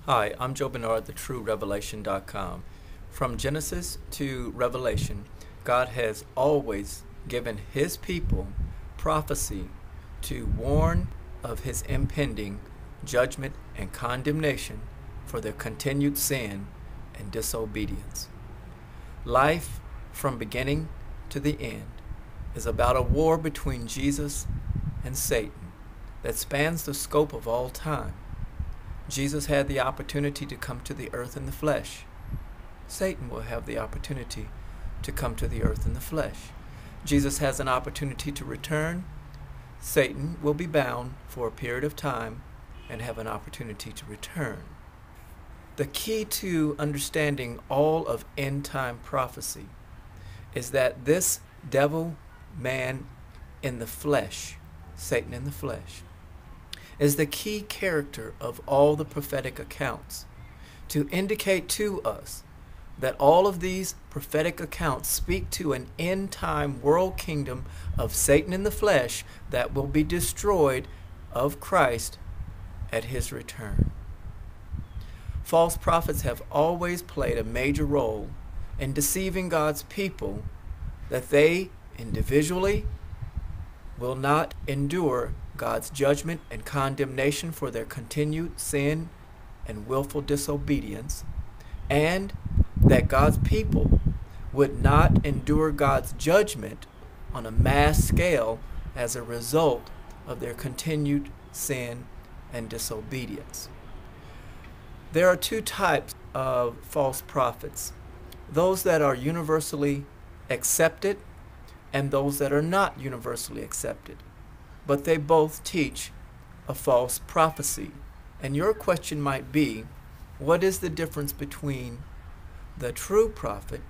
Hi, I'm Joe Bernard, TheTrueRevelation.com. From Genesis to Revelation, God has always given His people prophecy to warn of His impending judgment and condemnation for their continued sin and disobedience. Life, from beginning to the end, is about a war between Jesus and Satan that spans the scope of all time. Jesus had the opportunity to come to the earth in the flesh. Satan will have the opportunity to come to the earth in the flesh. Jesus has an opportunity to return. Satan will be bound for a period of time and have an opportunity to return. The key to understanding all of end-time prophecy is that this devil, man in the flesh, Satan in the flesh, is the key character of all the prophetic accounts to indicate to us that all of these prophetic accounts speak to an end-time world kingdom of Satan in the flesh that will be destroyed of Christ at His return. False prophets have always played a major role in deceiving God's people that they individually will not endure God's judgment and condemnation for their continued sin and willful disobedience, and that God's people would not endure God's judgment on a mass scale as a result of their continued sin and disobedience. There are two types of false prophets: those that are universally accepted and those that are not universally accepted. But they both teach a false prophecy. And your question might be, what is the difference between the true prophet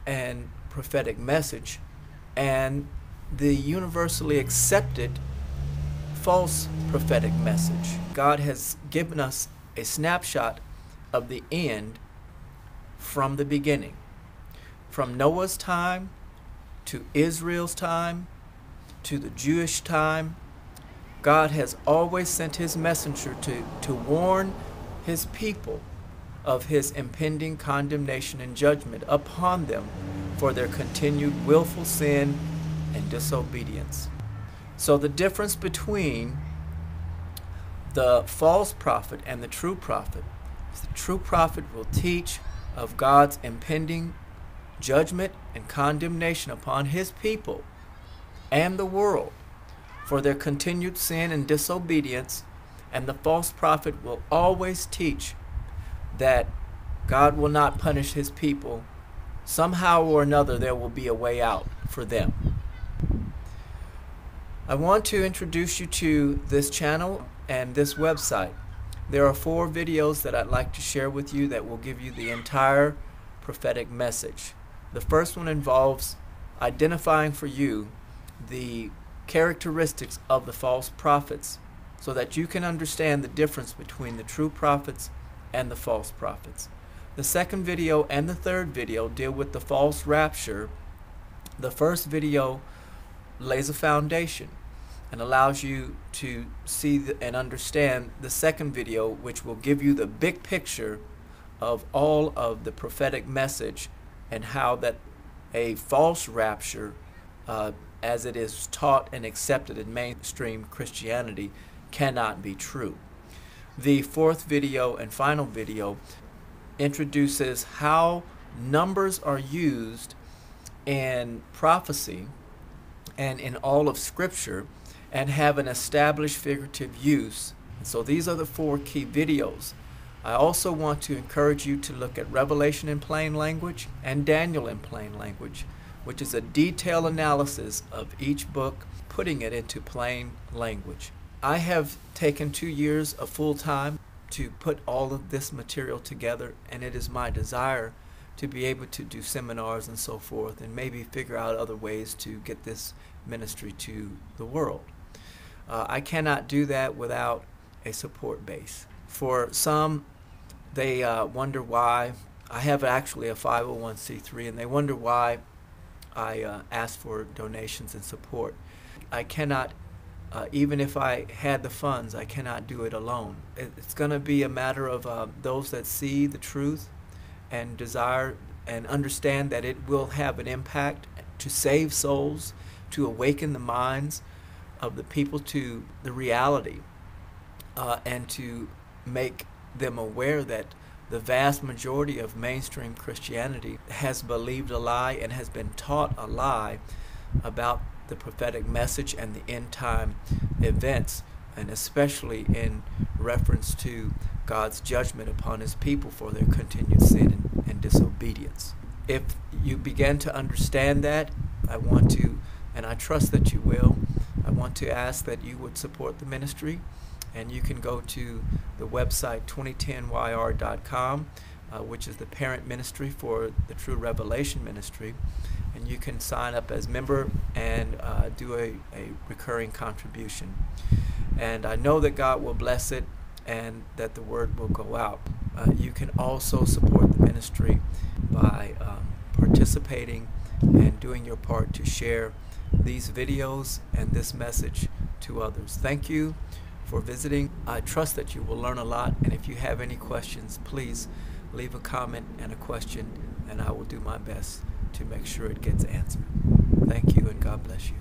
and prophetic message and the universally accepted false prophetic message? God has given us a snapshot of the end from the beginning. From Noah's time to Israel's time to the Jewish time, God has always sent His messenger to warn His people of His impending condemnation and judgment upon them for their continued willful sin and disobedience. So the difference between the false prophet and the true prophet is the true prophet will teach of God's impending judgment and condemnation upon His people and the world for their continued sin and disobedience, and the false prophet will always teach that God will not punish His people. Somehow or another there will be a way out for them. I want to introduce you to this channel and this website. There are 4 videos that I'd like to share with you that will give you the entire prophetic message. The first one involves identifying for you the characteristics of the false prophets so that you can understand the difference between the true prophets and the false prophets. The second video and the third video deal with the false rapture. The first video lays a foundation and allows you to see and understand the second video, which will give you the big picture of all of the prophetic message and how that a false rapture, as it is taught and accepted in mainstream Christianity, cannot be true. The fourth video and final video introduces how numbers are used in prophecy and in all of Scripture and have an established figurative use. So these are the 4 key videos. I also want to encourage you to look at Revelation in plain language and Daniel in plain language, which is a detailed analysis of each book, putting it into plain language. I have taken 2 years of full time to put all of this material together, and it is my desire to be able to do seminars and so forth and maybe figure out other ways to get this ministry to the world. I cannot do that without a support base. For some, they wonder why. I have actually a 501c3, and they wonder why I ask for donations and support. I cannot even if I had the funds, I cannot do it alone. It's going to be a matter of those that see the truth and desire and understand that it will have an impact to save souls, to awaken the minds of the people to the reality, and to make them aware that the vast majority of mainstream Christianity has believed a lie and has been taught a lie about the prophetic message and the end time events, and especially in reference to God's judgment upon his people for their continued sin and disobedience. If you begin to understand that, I want to, and I trust that you will, I want to ask that you would support the ministry, and you can go to the website 2010yr.com, which is the parent ministry for the True Revelation Ministry, and you can sign up as member and do a recurring contribution. And I know that God will bless it and that the word will go out. You can also support the ministry by participating and doing your part to share these videos and this message to others. Thank you for visiting. I trust that you will learn a lot, and if you have any questions, please leave a comment and a question, and I will do my best to make sure it gets answered. Thank you, and God bless you.